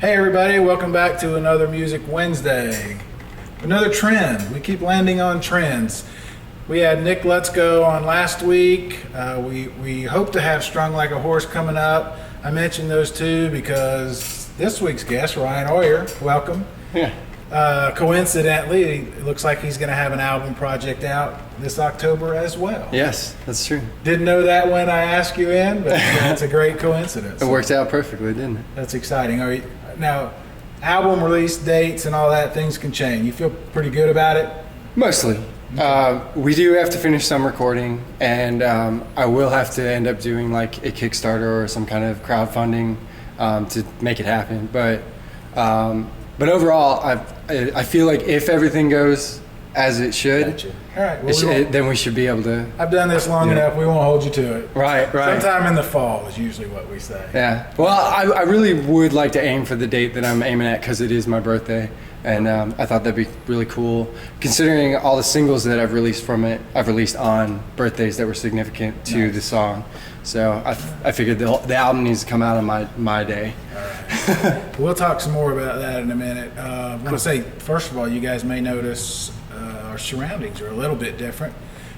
Hey everybody, welcome back to another Music Wednesday. Another trend. We keep landing on trends. We had Nick Let's Go on last week. We hope to have Strung Like a Horse coming up. I mentioned those two because this week's guest, Ryan Oyer, welcome. Yeah. Coincidentally, it looks like he's going to have an album project out this October as well. Yes, that's true. Didn't know that when I asked you in, but that's a great coincidence. It worked out perfectly, didn't it? That's exciting. Now, album release dates and all that, things can change. You feel pretty good about it? Mostly. We do have to finish some recording, and I will have to end up doing like a Kickstarter or some kind of crowdfunding to make it happen. But overall, I feel like if everything goes as it should, Gotcha. All right. Well, then we should be able to. I've done this long enough. We won't hold you to it. Right. Sometime in the fall is usually what we say. Yeah. Well, I really would like to aim for the date that I'm aiming at because it is my birthday, and I thought that'd be really cool. Considering all the singles that I've released from it, I've released on birthdays that were significant to the song. So I figured the album needs to come out on my day. All right. We'll talk some more about that in a minute. I want to say, first of all, you guys may notice our surroundings are a little bit different.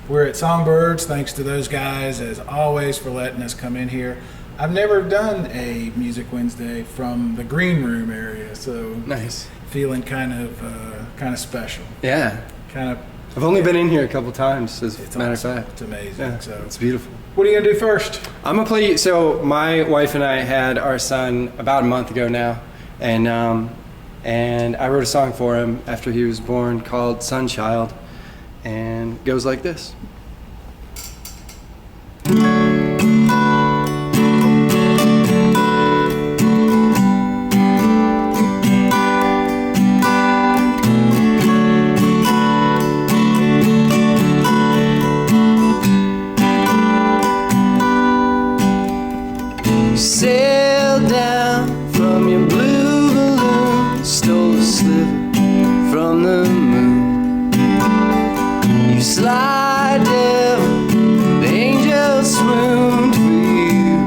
We're at Songbirds, thanks to those guys, as always, for letting us come in here. I've never done a Music Wednesday from the green room area, so nice. Feeling kind of special. Yeah. Kind of. I've only been in here a couple times, as a matter of awesome. fact. It's amazing. Yeah, So it's beautiful. what are you gonna do first? I'm gonna play. So my wife and I had our son about a month ago now, and I wrote a song for him after he was born called "Sunchild," and it goes like this. Sailed down from your blue balloon, stole a sliver from the moon. You slide down, the angels swooned for you.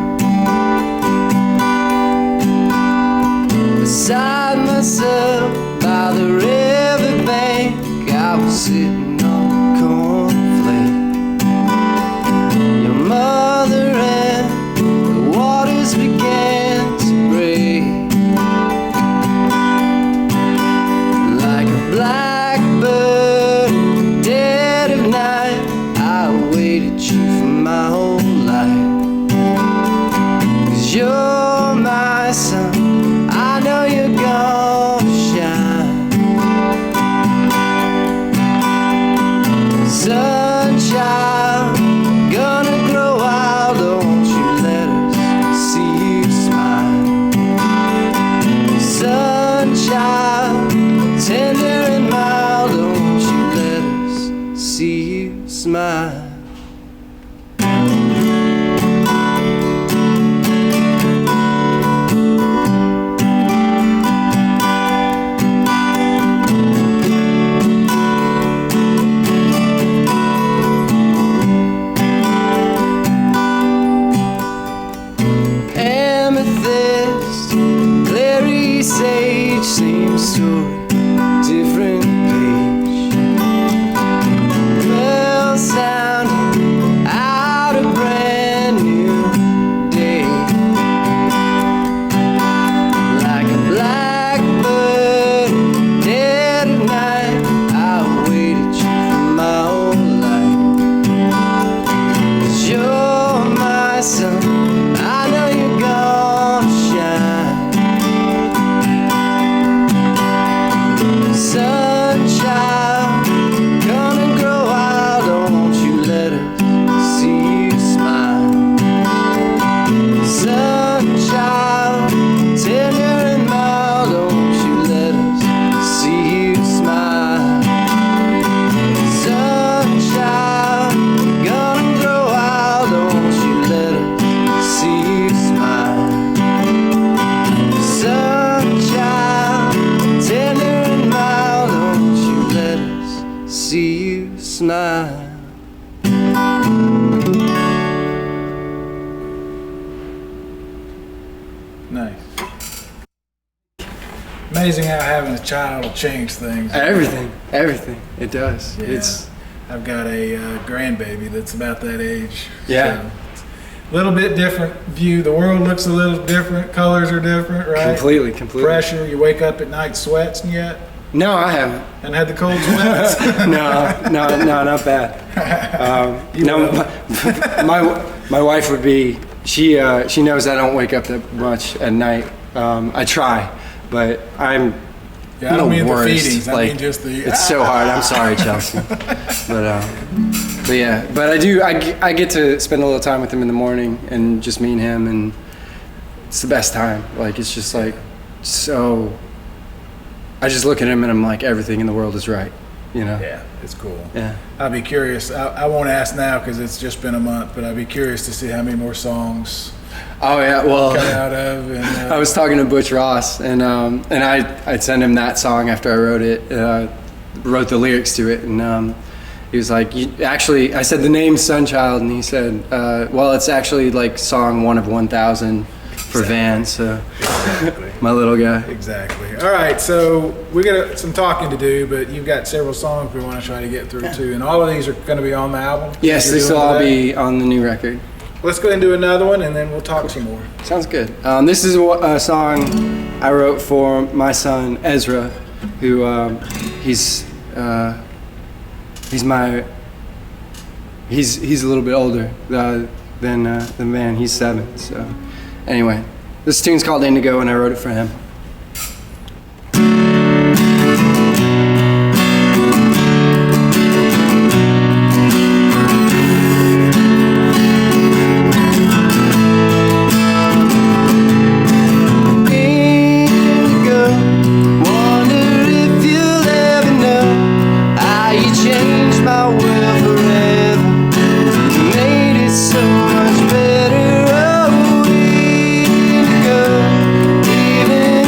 Beside myself by the river bank, I was sitting on a cornflake. Your mother and the waters began to break. Like a blackbird in the dead of night, I waited you for my whole life. 'Cause you're my sun, I know you're gonna shine. Sunchild, gonna grow wild, don't you let us see you smile. Sunchild, tender and mild, don't you let us see you smile. Amethyst, clary sage, same story, different page. Bell sounding out a brand new day. Like a blackbird dead of night, I waited you for my whole life. 'Cause you're my sun, I know you're gonna shine. Sunchild, gonna grow wild, don't you let us see you smile. Sunchild, tender and mild, don't you let us see you smile. Sunchild, gonna grow wild, don't you let us see you smile. Sunchild, tender and mild, don't you let us see you smile. Nice. Amazing how having a child will change things. Everything. It does. Yeah. I've got a grandbaby that's about that age. Yeah. So a little bit different view. The world looks a little different. Colors are different, right? Completely. Pressure. You wake up at night sweating yet? No, I haven't. And had the cold sweats? No, not bad. My wife would be. She knows I don't wake up that much at night. I try, but I'm Yeah, I don't the mean worst. the feedings. I Like, mean just the. it's so hard. I'm sorry, Chelsea. But yeah. But I do. I get to spend a little time with him in the morning, and just me and him, and it's the best time. Like, it's just like so. I just look at him and I'm like, everything in the world is right, you know? Yeah, it's cool. Yeah. I'd be curious. I won't ask now because it's just been a month, but I'd be curious to see how many more songs Oh yeah. Well, come out of. And, I was talking to Butch Ross, and I'd send him that song after I wrote it, wrote the lyrics to it, and he was like, I said the name's Sunchild, and he said, well, it's actually like song 1 of 1,000 for Van, so exactly. my little guy. Exactly. All right, so we got some talking to do, but you've got several songs we want to try to get through too, and all of these are going to be on the album. Yes, You're this doing will all today? be on the new record. Let's go ahead and do another one, and then we'll talk some more. Sounds good. This is a song I wrote for my son Ezra, who he's a little bit older than Van. He's 7. So anyway, this tune's called Indigo, and I wrote it for him. Even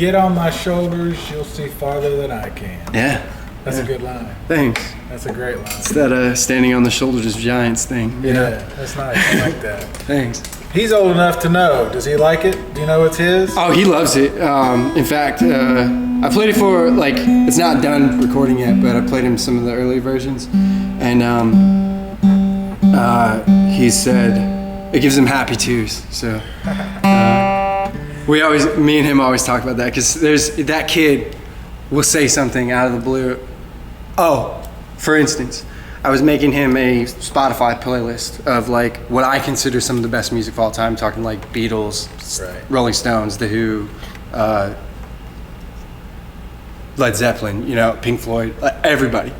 get on my shoulders, you'll see farther than I can. Yeah. That's a good line. Thanks. That's a great line. It's that standing on the shoulders of giants thing. Yeah, that's nice. I like that. Thanks. He's old enough to know. Does he like it? Do you know it's his? Oh, he loves it. In fact, I played it for, like, it's not done recording yet, but I played him some of the early versions. And he said it gives him happy tears. So me and him always talk about that, because that kid will say something out of the blue. Oh, for instance, I was making him a Spotify playlist of like what I consider some of the best music of all time, talking like Beatles, Right. Rolling Stones, The Who, Led Zeppelin, Pink Floyd, everybody,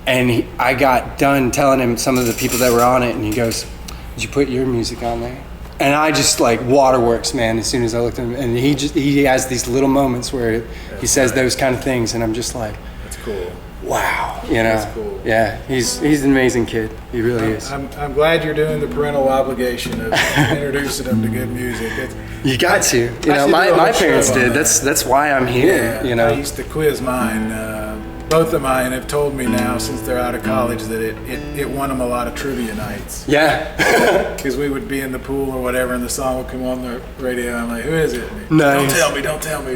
I got done telling him some of the people that were on it, and he goes, "Did you put your music on there?" And I just like waterworks, man. As soon as I looked at him, and he has these little moments where he says those kind of things, and I'm just like, That's cool. wow, That's cool. Yeah, he's an amazing kid. He really is. I'm glad you're doing the parental obligation of introducing them to good music. You got to. I should do a My whole parents show on did. that. That's why I'm here. I used to quiz mine. Both of mine have told me now, since they're out of college, that it won them a lot of trivia nights. Yeah. Because we would be in the pool or whatever, and the song would come on the radio. And I'm like, "Who is it?" And Nice. Don't tell me.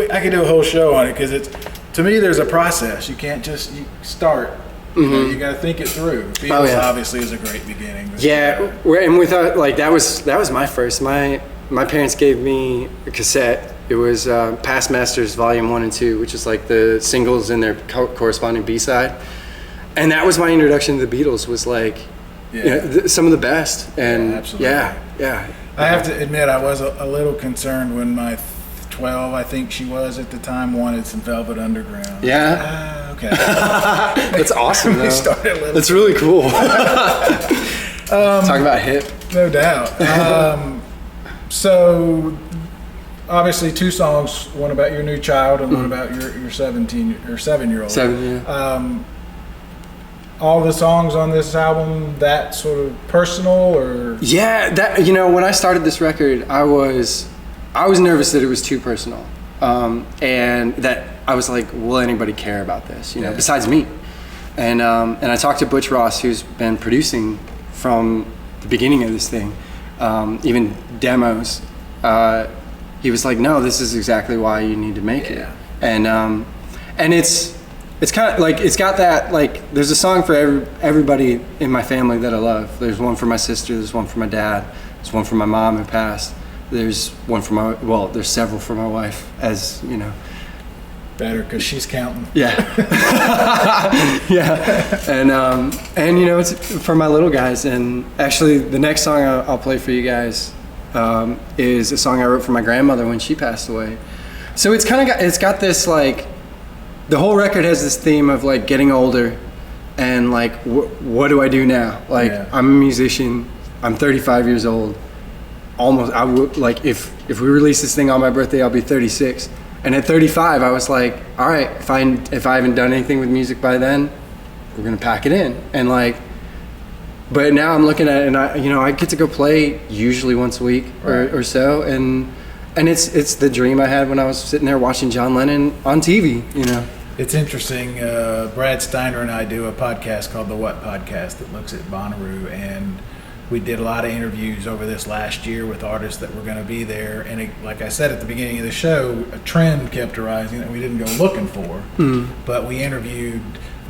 I could do a whole show on it, because to me, there's a process. You can't just start. You got to think it through. Beatles obviously is a great beginning. Yeah, and we thought like that was my first. My parents gave me a cassette. It was Past Masters Volume 1 and 2, which is like the singles and their corresponding B-side. And that was my introduction to the Beatles, was like, some of the best. And absolutely. Yeah. I have to admit, I was a little concerned when my 12, I think she was at the time, wanted some Velvet Underground. Yeah. Okay. That's awesome, though. We started a little. That's really cool. Talk about hip. No doubt. So, obviously, 2 songs, one about your new child and one about your 7-year-old. 7, yeah. All the songs on this album, that sort of personal, or? Yeah, that when I started this record, I was nervous that it was too personal, and that I was like, will anybody care about this? Besides me. And I talked to Butch Ross, who's been producing from the beginning of this thing, even demos. He was like, no, this is exactly why you need to make it. And it's kind of like, it's got that, like, there's a song for everybody in my family that I love. There's one for my sister, there's one for my dad, there's one for my mom who passed, there's one for there's several for my wife, as you know. Better, because she's counting. Yeah. Yeah. And it's for my little guys. And actually, the next song I'll play for you guys is a song I wrote for my grandmother when she passed away. So it's got this, like, the whole record has this theme of like getting older, and like what do I do now? Like, I'm a musician. I'm 35 years old. Almost, I would like if we release this thing on my birthday, I'll be 36. And at 35, I was like, all right, if I haven't done anything with music by then, we're gonna pack it in. And like, but now I'm looking at it, and I get to go play usually once a week or so, and it's the dream I had when I was sitting there watching John Lennon on TV. It's interesting. Brad Steiner and I do a podcast called The What Podcast that looks at Bonnaroo, and we did a lot of interviews over this last year with artists that were going to be there. And like I said at the beginning of the show, a trend kept arising that we didn't go looking for. But we interviewed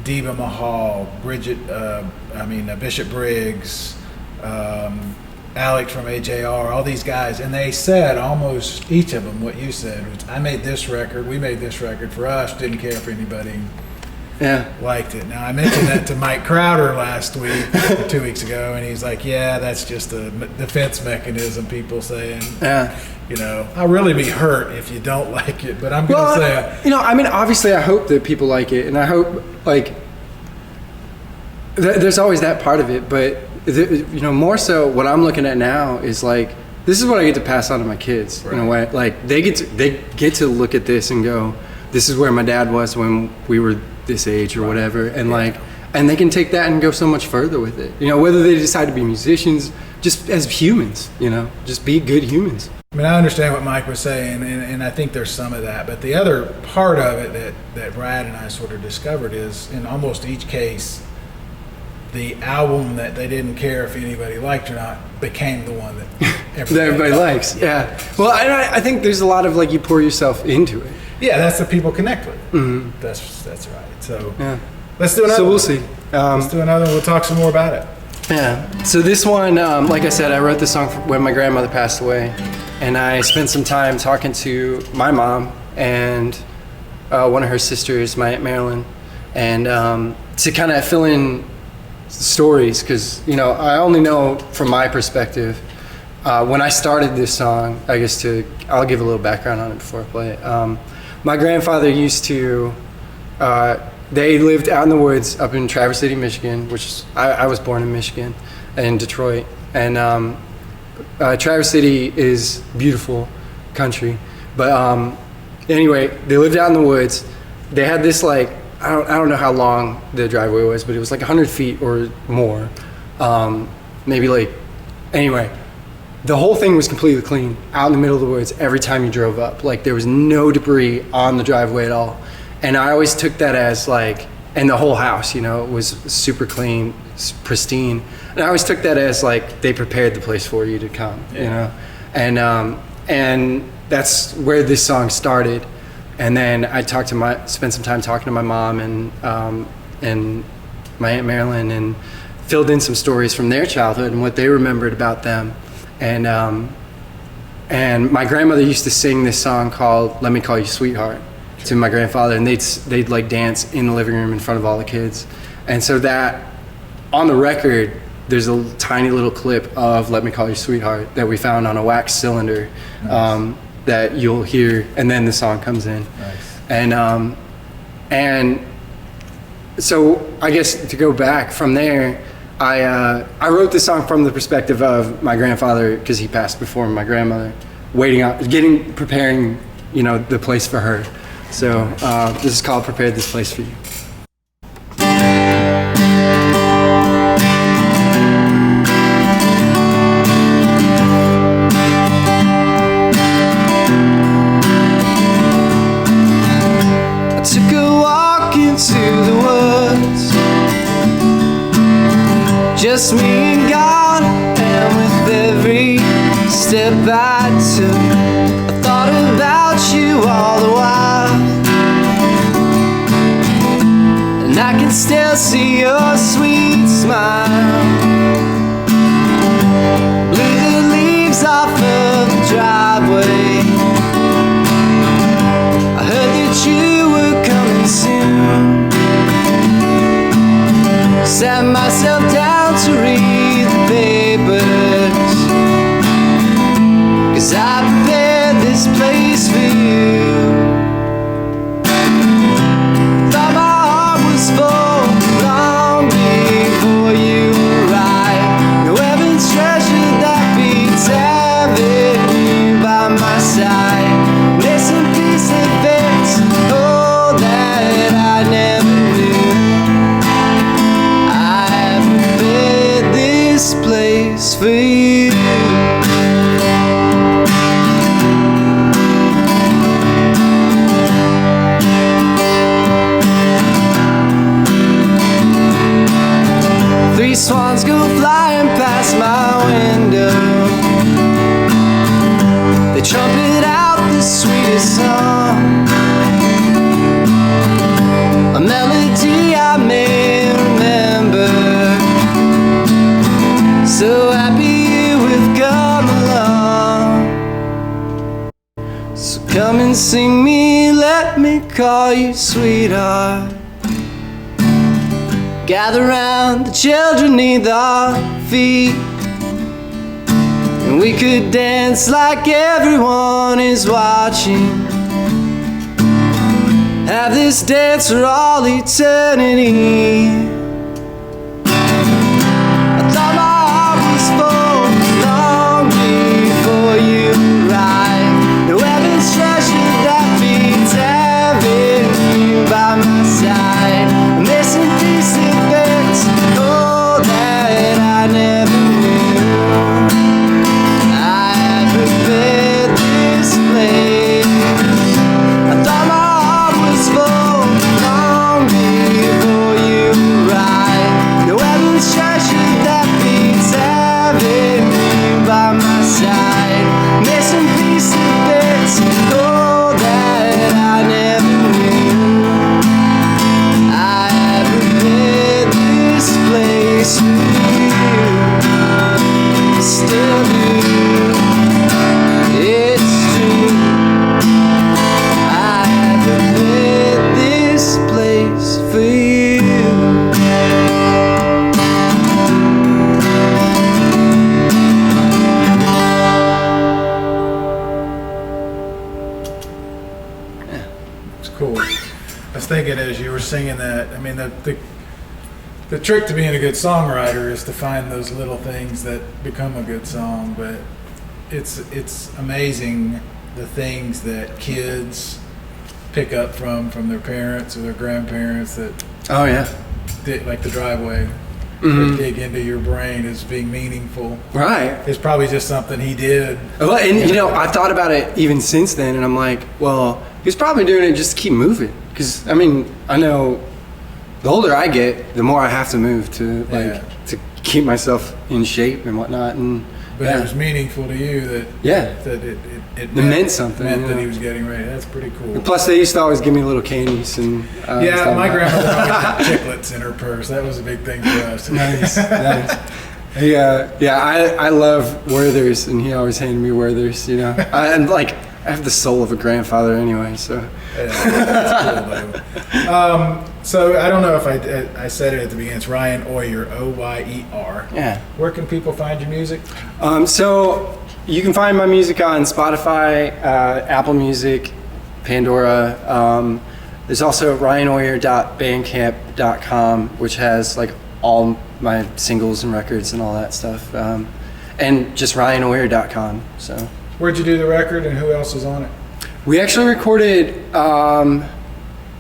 Diva Mahal, Bishop Briggs, Alex from AJR, all these guys, and they said almost each of them what you said, which we made this record for us, didn't care if anybody liked it. Now, I mentioned that to Mike Crowder last week, 2 weeks ago, and he's like, yeah, that's just a defense mechanism, people saying, I'll really be hurt if you don't like it, but I'm going to say... obviously I hope that people like it, and I hope, like, there's always that part of it, but more so what I'm looking at now is like, this is what I get to pass on to my kids in a way. Like, they get to look at this and go, this is where my dad was when we were this age or whatever, and like, and they can take that and go so much further with it. Whether they decide to be musicians, just as humans, just be good humans. I mean, I understand what Mike was saying, and I think there's some of that. But the other part of it that Brad and I sort of discovered is, in almost each case, the album that they didn't care if anybody liked or not became the one that everybody likes. Yeah. Well, I think there's a lot of like you pour yourself into it. Yeah, that's what people connect with. Mm-hmm. That's right. So yeah. Let's do another. So we'll see. Let's do another. We'll talk some more about it. Yeah. So this one, like I said, I wrote this song when my grandmother passed away, and I spent some time talking to my mom and one of her sisters, my Aunt Marilyn, and to kind of fill in stories, because I only know from my perspective. When I started this song, I guess I'll give a little background on it before I play it. My grandfather used to. They lived out in the woods up in Traverse City, Michigan, which I was born in Michigan, in Detroit. And Traverse City is beautiful country. But anyway, they lived out in the woods. They had this I don't know how long the driveway was, but it was like 100 feet or more. Anyway, the whole thing was completely clean out in the middle of the woods every time you drove up. Like there was no debris on the driveway at all. And I always took that as and the whole house, was super clean, pristine. And I always took that as they prepared the place for you to come, and that's where this song started. And then I spent some time talking to my mom and my Aunt Marilyn, and filled in some stories from their childhood and what they remembered about them. And my grandmother used to sing this song called "Let Me Call You Sweetheart" to my grandfather, and they'd dance in the living room in front of all the kids. And so that on the record, there's a tiny little clip of "Let Me Call You Sweetheart" that we found on a wax cylinder. Nice. That you'll hear, and then the song comes in. Nice. And so I guess to go back from there, I wrote this song from the perspective of my grandfather, because he passed before my grandmother, preparing the place for her. So this is called "Prepared This Place for You." I took a walk into the woods, just me and God, and with every step I took, I thought about you all the while. And I can still see your sweet smile. Blew the leaves off of the driveway. I heard that you were coming soon. Sat myself down to read the papers, 'cause I prepared this place for you. Thought my heart was full long before you arrived. No heaven's treasure that beats having you by my side. Missing piece of it, oh, that I never knew. I prepared this place for you. Three swans go flying past my window. They trumpet out the sweetest song, a melody I may remember. So happy you have come along. So come and sing me, let me call you sweetheart. Gather round, the children need our feet, and we could dance like everyone is watching. Have this dance for all eternity. I thought my heart was full long before you arrived. No heaven's treasure that beats having you by my side. A missing piece of it, oh, that I never knew. I prepared cool. I was thinking as you were singing that, I mean, the trick to being a good songwriter is to find those little things that become a good song, but it's amazing the things that kids pick up from their parents or their grandparents that Oh yeah. like the driveway Mm-hmm. dig into your brain as being meaningful. Right. It's probably just something he did. Well, and you know, I thought about it even since then, and I'm like, well, he's probably doing it just to keep moving. Because I mean, I know the older I get, the more I have to move to to keep myself in shape and whatnot. And But it was meaningful to you that it meant something. Meant that he was getting ready. That's pretty cool. Plus, they used to always give me little candies and my grandmother always had chiclets in her purse. That was a big thing for us. Nice. I love Werther's, and he always handed me Werther's. You know, and like I have the soul of a grandfather anyway. So. That's cool, so I don't know if I said it at the beginning. It's Ryan Oyer, Oyer. Yeah. Where can people find your music? So you can find my music on Spotify, Apple Music, Pandora. There's also ryanoyer.bandcamp.com, which has like all my singles and records and all that stuff. And just ryanoyer.com. So. Where'd you do the record, and who else is on it? We actually recorded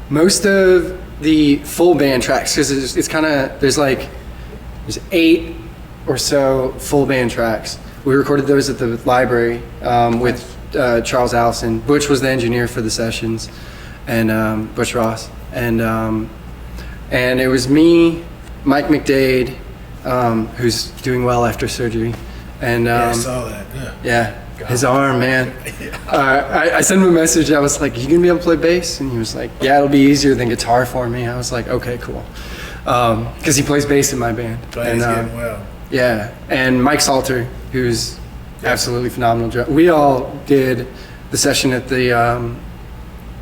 most of the full band tracks because it's kind of there's 8 or so full band tracks. We recorded those at the library with Charles Allison. Butch was the engineer for the sessions, and Butch Ross, and it was me, Mike McDade, who's doing well after surgery, and I saw that. Yeah. His arm, man. I sent him a message. I was like, "You gonna be able to play bass?" And he was like, "Yeah, it'll be easier than guitar for me." I was like, "Okay, cool," because he plays bass in my band. Glad he's getting well. Yeah, and Mike Salter, who's absolutely phenomenal. We all did the session at the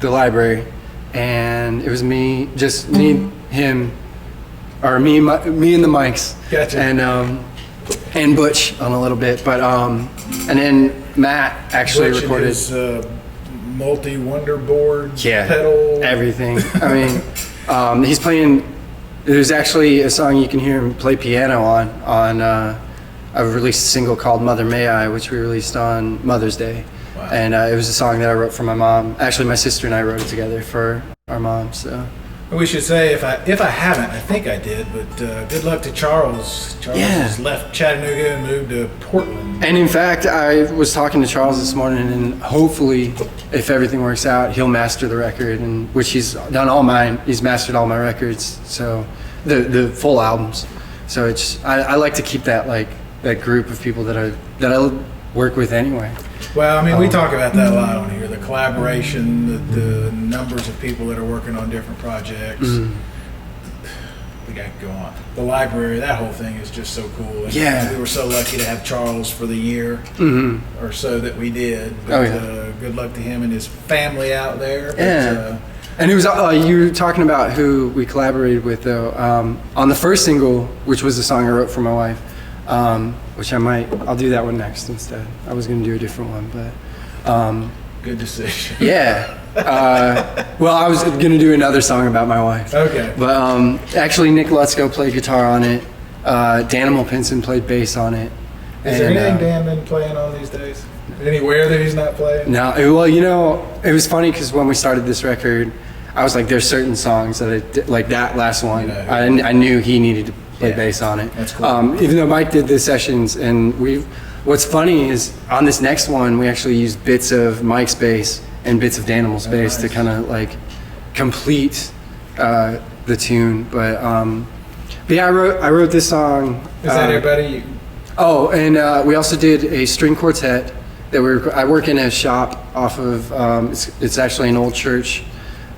library, and it was me, him, or me and the mics, Gotcha. And Butch on a little bit, but and then Matt actually Butch recorded his multi-wonder board, Yeah, pedal, everything. I mean, he's playing. There's actually a song you can hear him play piano on. I've released a single called "Mother May I," which we released on Mother's Day, Wow. and it was a song that I wrote for my mom. Actually, my sister and I wrote it together for our mom. So. We should say, if I haven't, I think I did, but good luck to Charles. Charles has left Chattanooga and moved to Portland. And in fact, I was talking to Charles this morning, and hopefully, if everything works out, he'll master the record, and which he's done all mine. He's mastered all my records, so the full albums. So I like to keep that that group of people that I work with anyway. Well, I mean, we talk about that a lot on here, the collaboration, the numbers of people that are working on different projects. Mm-hmm. We got to go on. The library, that whole thing is just so cool. And we were so lucky to have Charles for the year or so that we did. But good luck to him and his family out there. Yeah. And it was you were talking about who we collaborated with, though. On the first single, which was a song I wrote for my wife, which I'll do that one next instead. I was going to do a different one, but good decision. Yeah. Well, I was going to do another song about my wife. Okay. But actually, Nick Lutzko played guitar on it. Danimal Pinson played bass on it. Is there anything Dan been playing on these days? Anywhere that he's not playing? No. Well, it was funny because when we started this record, I was like, there's certain songs that I did, like that last one. I knew he needed to play bass on it. That's cool. Even though Mike did the sessions, and what's funny is on this next one, we actually used bits of Mike's bass and bits of Danimal's bass to kind of complete the tune. But yeah, I wrote this song. Is that everybody? Oh, and we also did a string quartet that I work in a shop off of. It's actually an old church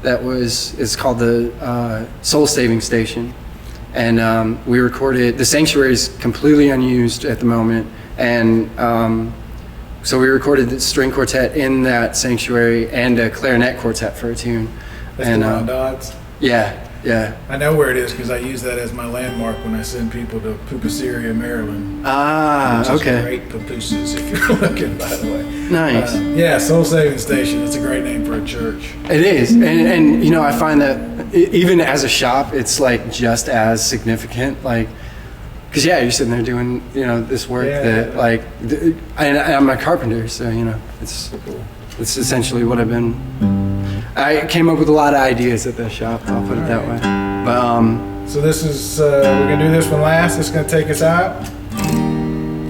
it's called the Soul Saving Station, and we recorded. The sanctuary is completely unused at the moment, and so we recorded the string quartet in that sanctuary and a clarinet quartet for a tune. That's the Ron Dodds? Yeah. Yeah. I know where it is because I use that as my landmark when I send people to Pupuseria, Maryland. Ah, Which is okay. great pupusas if you're looking, by the way. Nice. Yeah, Soul Saving Station. It's a great name for a church. It is, and you know, I find that even as a shop, it's like just as significant. Like, because yeah, you're sitting there doing this work that like, and I'm a carpenter, so it's essentially what I've been. I came up with a lot of ideas at the shop. I'll put it that way. But so this is we're gonna do this one last. It's gonna take us out.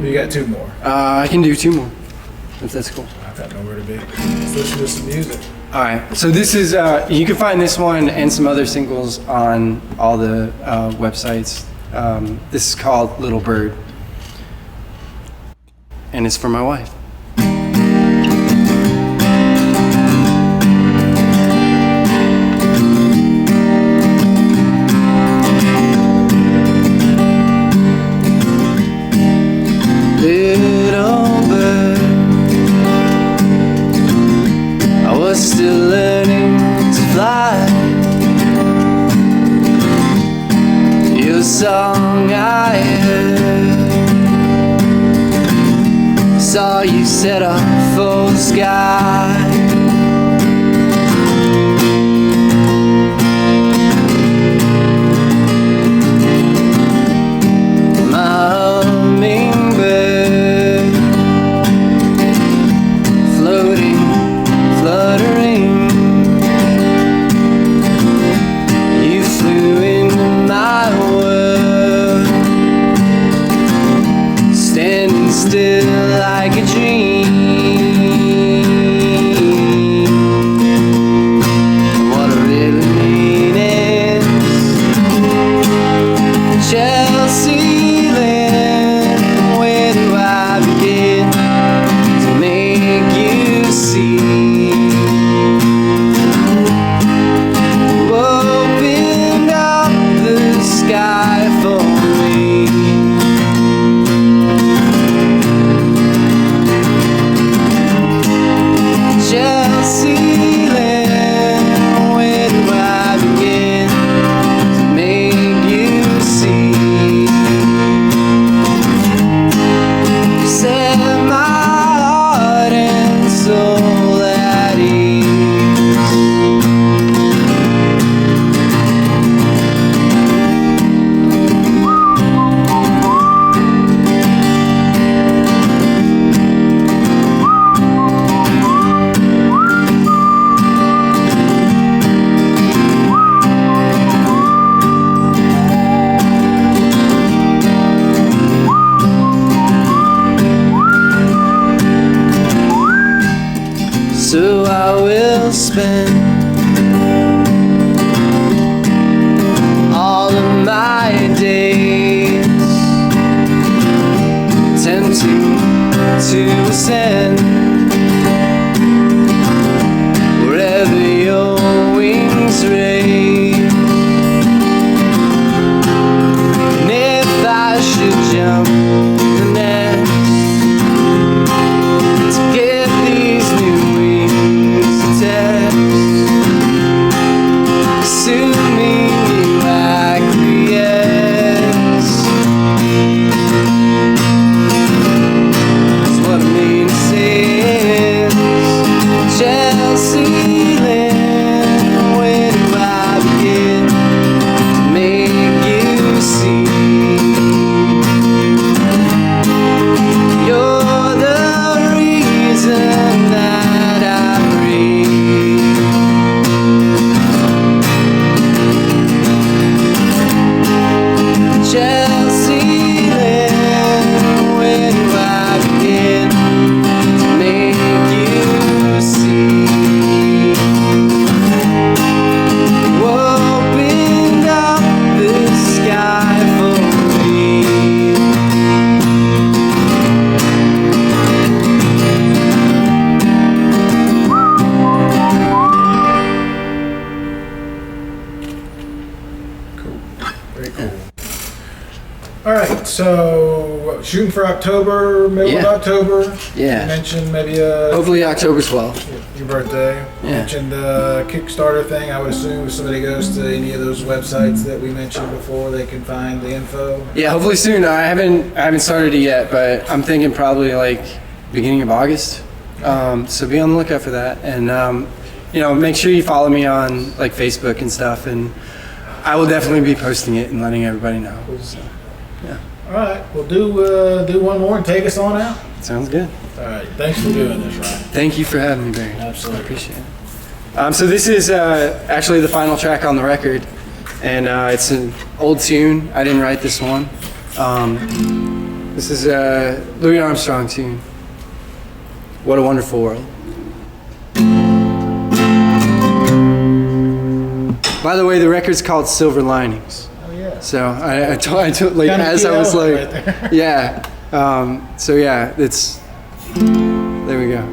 You got 2 more. I can do 2 more. If that's cool. I've got nowhere to be. Let's listen to some music. All right. So this is you can find this one and some other singles on all the websites. This is called Little Bird, and it's for my wife. Little bird, I was still learning to fly. Your song I heard, saw you set off for the sky. Still like a dream. What I really mean is Chelsea Lynn, where do I begin to make you see? You opened up the sky for me. Chelsea Lynn, where do I begin to make you see? You set my heart and soul at ease. So I will spend all of my days attempting to ascend wherever your wings raise. And if I should jump the nest to get these new assuming you acquiesce, is what I mean to say. All right, so shooting for October, middle Yeah. of October. Yeah. You mentioned maybe Hopefully October 12th. your birthday. Yeah. Mentioned a Kickstarter thing. I would assume if somebody goes to any of those websites that we mentioned before, they can find the info. Yeah, hopefully soon. I haven't started it yet, but I'm thinking probably like beginning of August. So be on the lookout for that, and make sure you follow me on like Facebook and stuff, and I will definitely be posting it and letting everybody know. So, yeah, All right, well do one more and take us on out. sounds good. All right, thanks for doing this, Ryan. Thank you for having me, Barry. Absolutely. I appreciate it. So this is actually the final track on the record, and it's an old tune. I didn't write this one. This is a Louis Armstrong tune. What a Wonderful World. By the way, the record's called Silver Linings. Oh yeah. So I told like Kinda as cute I was like, right there. yeah. So yeah, it's there we go.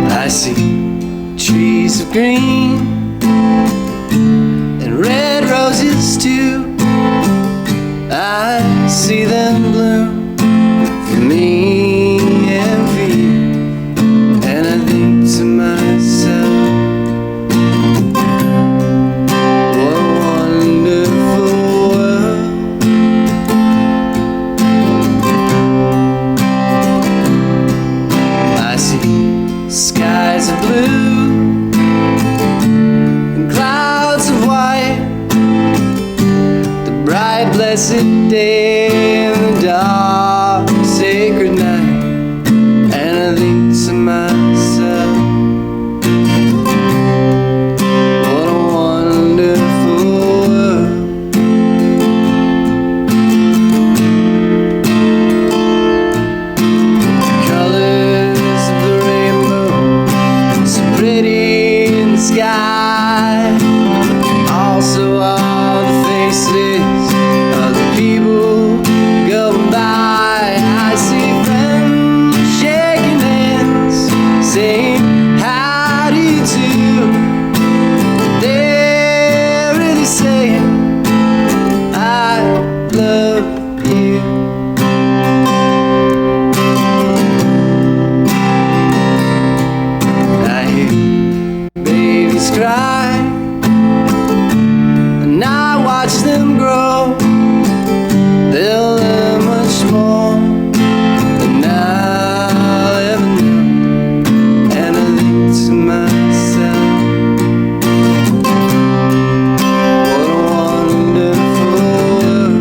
I see trees of green and red roses too. I see them bloom for me and for you. And I think to myself, what a wonderful world. I see skies of blue and clouds of white, the bright blessed day and the dark sacred night. And I think to myself, what a wonderful world. Colors of the rainbow, so pretty in the sky. Also all the faces of the people going by. I see friends shaking hands, saying how do you do. They're really saying I love you. I hear babies cry, and I watch them grow. They'll learn much more than I'll ever know. And I think to myself, what a wonderful world.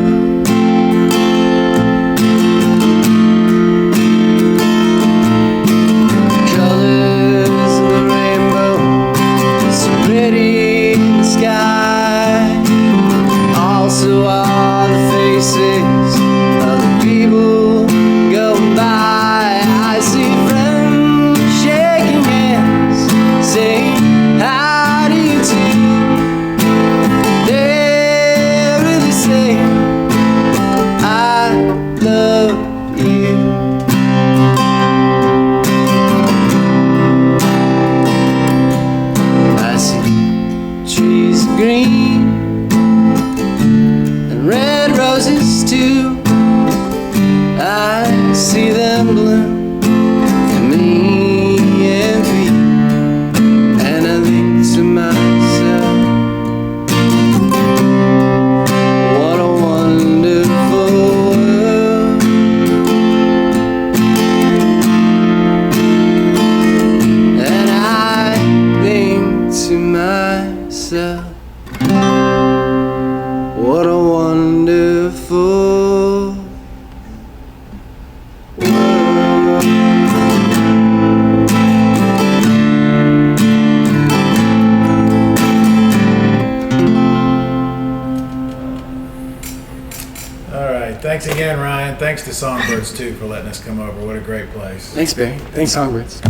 Colors of the rainbow, so pretty in the sky. Also all the faces of the people going by. I see friends shaking hands, saying how do you do. They're really saying I love you. I see trees of green and red roses too. I see them bloom for me and for you. And I think to myself, what a wonderful world. And I think to myself, what a wonderful world. All right, thank Thanks again, Ryan. Thanks to Songbirds, too, for letting us come over. What a great place. Thanks, Barry. Thanks, Songbirds.